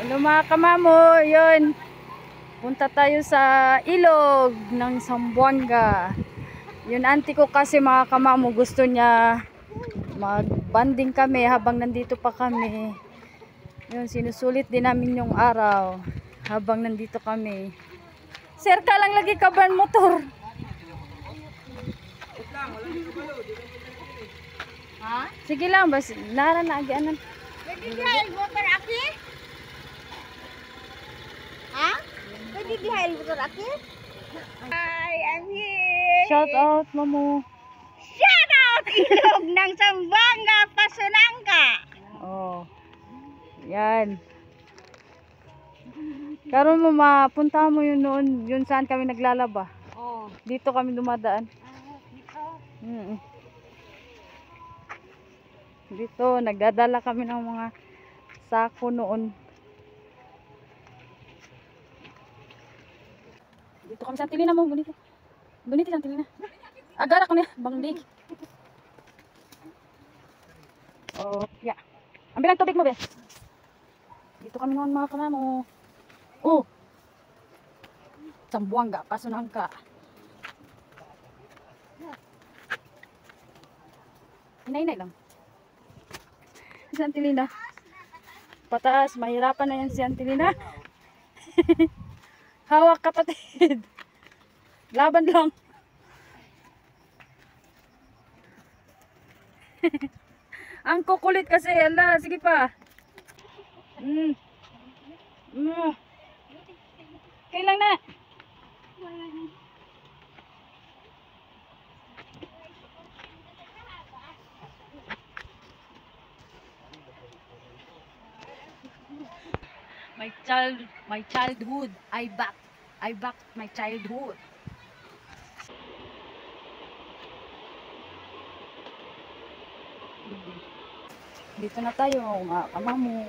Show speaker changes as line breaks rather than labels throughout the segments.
Hello mga kamamo, yun. Punta tayo sa ilog ng Zamboanga. Yun, auntie ko kasi mga kamamo, gusto niya mag-banding kami habang nandito pa kami. Yun, sinusulit din namin yung araw habang nandito kami. Sir, ka lang lagi ka ba motor? Ha? Sige lang, bas nara na agianan.
Pwede dihail motor aki? Ha? Pwede dihail motor aki? Hi, I'm here.
Shout out, mamu.
Shout out! Ilog ng Zamboanga, Pasunanga.
Oh. Yan. Karon mo mapunta mo yun noon, yun saan kami naglalaba.
Oh.
Dito kami dumadaan.
Dito.
Dito, nagdadala kami ng mga sako noon. Dito kami sa Antilina mo, bonito. Bonito sa Antilina. Agara ko niya, bangdig. Oh, yeah. Ambil ang tubig mo, be. Dito kami noon mga kamamo. Oh. Zamboanga, Pasunanga. Inay-inay lang. Si Antilina. Pataas, mahirapan na yan si Antilina. Hawak kapatid. Laban lang. Ang kukulit kasi. Ala, sige pa. Kailang na. My childhood. I back my childhood. Dito na tayo, mga kamamo.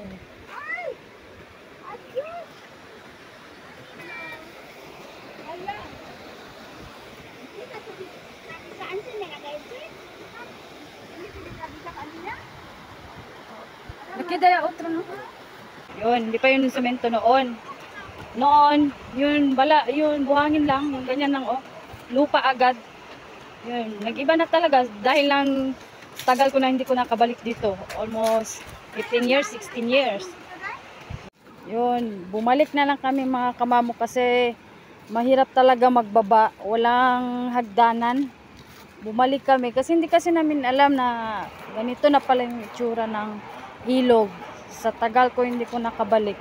Saan siya nilagay ito?
Nakidaya otro no? Yun, hindi pa yun yung semento noon. Noon, yun bala, yun buhangin lang, yung ganyan lang oh. Lupa agad. Yun, nag-iba na talaga dahil lang tagal ko na hindi ko nakabalik dito. Almost 15 years, 16 years. Yun, bumalik na lang kami mga kamamo kasi mahirap talaga magbaba. Walang hagdanan. Bumalik kami kasi hindi kasi namin alam na ganito na pala yung itsura ng ilog. Sa tagal ko hindi ko nakabalik.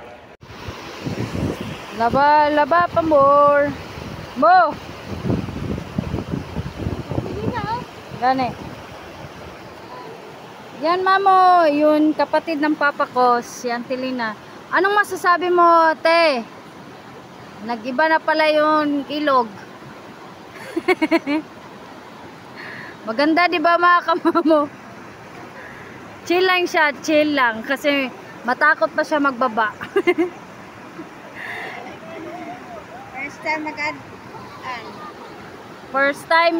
Laba pa more. Mo. Gani. Yan mamo, yun kapatid ng papa ko, si Antilina. Anong masasabi mo, te? Nag-iba na pala yung ilog. Maganda 'di ba mga kamamo? Chill lang siya, chill lang kasi matakot pa siya magbaba.
First time
First time?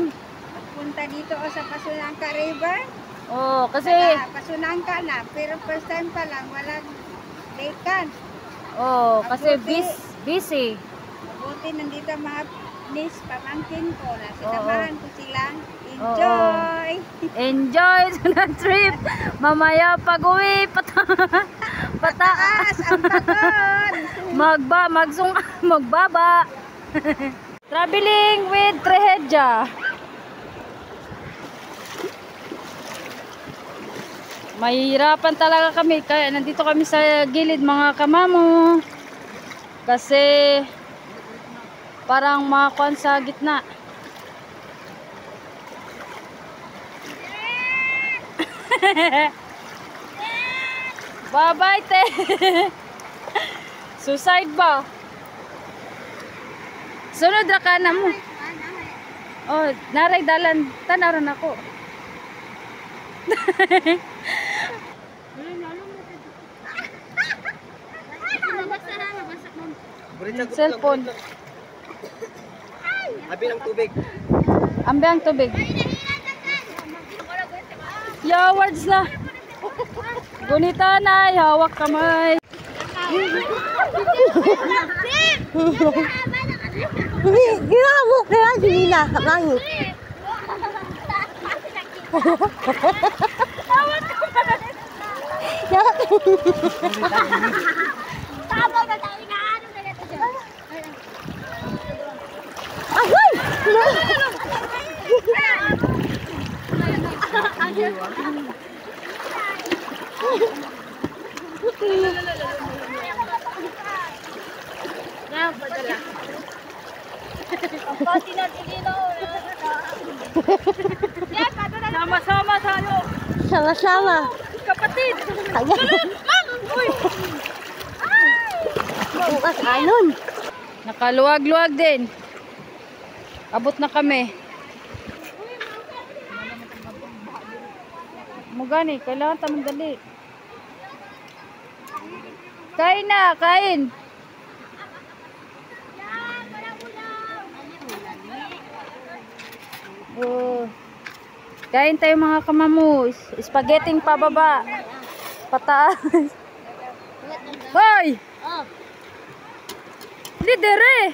punta dito o sa Pasunanga River.
Oh, kasi
Pasunanga na, pero first time pa lang, walang vacant.
oh, kasi busy.
Mabuti nandito mga niece, pamangkin ko na sinamahan ko silang
Oo.
enjoy.
Enjoy sa trip. Mamaya pag-uwi
Pataas ang pagod.
magbaba. Traveling with Trahedja. Mahirapan talaga kami kaya nandito kami sa gilid mga kamamo. Kasi parang makakuan sa gitna. Bye-bye, te. Suicide ba? Sunod ra ka na mo. Oh, naray dalan. Tanaran ako. Cellphone.
Abi ng tubig.
Ambe ang tubig. Yeah, words na. Gunita na, hawak kamay.
Ginamuk na Junina. Langit. Tama na tayo na ano na ito dyan. Agoy!
Sama-sama tayo.
Sama-sama.
Kapatid.
Ayan. Bukas anon.
Nakaluwag-luwag din. Abot na kami. Mugani, kailangan tamang dali. Kain na, kain. Oh. Kain tayo mga kamamus. Spaghetti pababa. Pataas. Hoy! Hindi dere.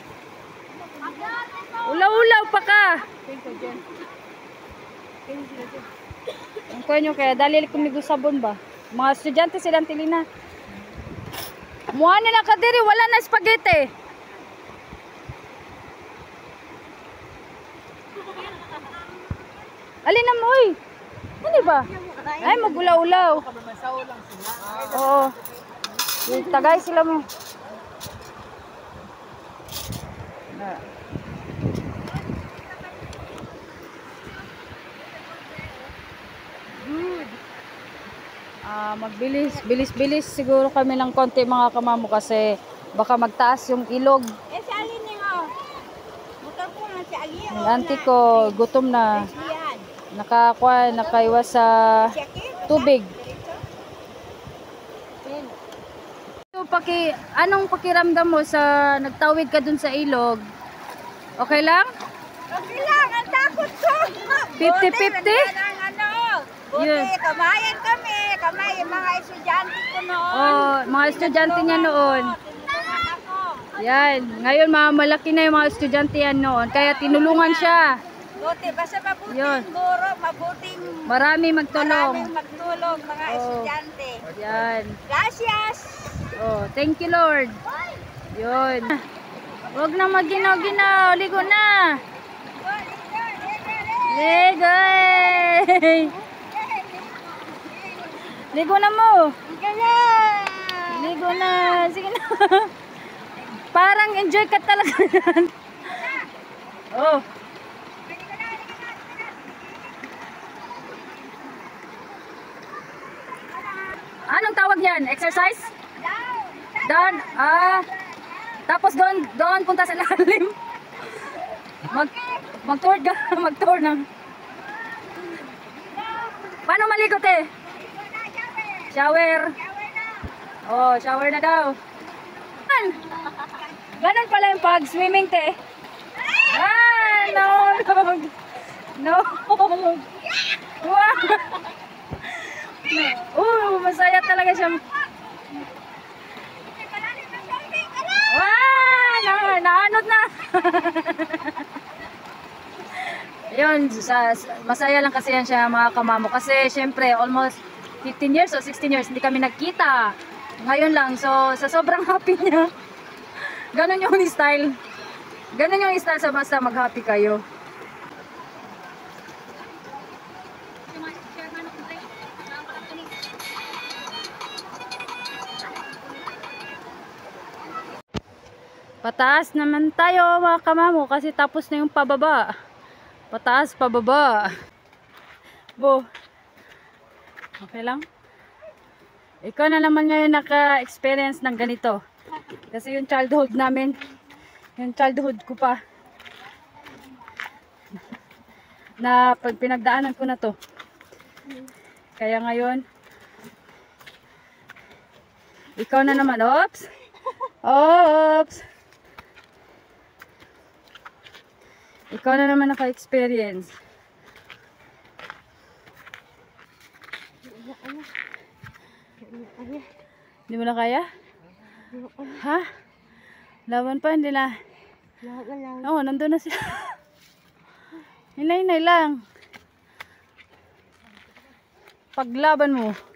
Ulaw-ulaw pa ka. Ang kunyo kaya dali kumigo sabon ba? Mga estudyante silang tilina. Muha nila ka diri, wala na spaghetti. Alin na mo oy? Ano ba? Ay magulaw-ulaw. Oo. Tagay sila mo. Good. Bilis siguro kami ng konti mga kamamo kasi baka magtaas yung ilog.
Eh, si Alin nga. Motor ko na si Alin.
Yung auntie ko gutom na. Nakaiwas sa tubig. So, anong pakiramdam mo sa nagtawid ka dun sa ilog? Okay lang?
Okay lang, ang takot ko.
50-50?
Buti,
Yun.
kamayan kami. Kamay, yung mga estudyante ko noon.
Oh, mga estudyante niya noon.
Tinulungan ako.
Yan. Ngayon, malaki na yung mga estudyante yan noon. Kaya tinulungan siya.
Buti, basta mabuting
Yun.
guro, mabuting
Maraming magtulong.
maraming magtulong mga
Oh.
estudyante.
Yan.
Gracias!
Oh, thank you Lord. Yun. Huwag na maginaw-ginaw. Ligo na. Ligo. Ligo na mo. Ligo na. Sige na. Parang enjoy ka talaga yan. Oh. Anong tawag yan? Exercise? Down. Tapos doon punta sa lalim. Mag-tour ka. Mag-tour ng. Paano maligo te? Shower. Oh, shower na daw. Ganun pala yung pag-swimming te. No. No. Wow. Masaya talaga siya. Naanod na. Yun, masaya lang kasi yan siya mga kamamo. Kasi syempre, almost 15 years o 16 years, hindi kami nagkita. Ngayon lang, so sa sobrang happy niya. Ganun yung style. Ganun yung style sa basta mag-happy kayo. Pataas naman tayo mga kamamo kasi tapos na yung pababa. Pataas, pababa. Bo. Okay lang? Ikaw na naman ngayon naka-experience ng ganito. Kasi yung childhood namin, yung childhood ko pa, na pag pinagdaanan ko na to. Kaya ngayon, ikaw na naman. Oops! Oops! Ikaw na naman naka-experience. Hindi mo na kaya? Ha? Laban pa, hindi na.
Lahat na lang.
Oo, nandun na sila. Hinay-hinay lang. Paglaban mo.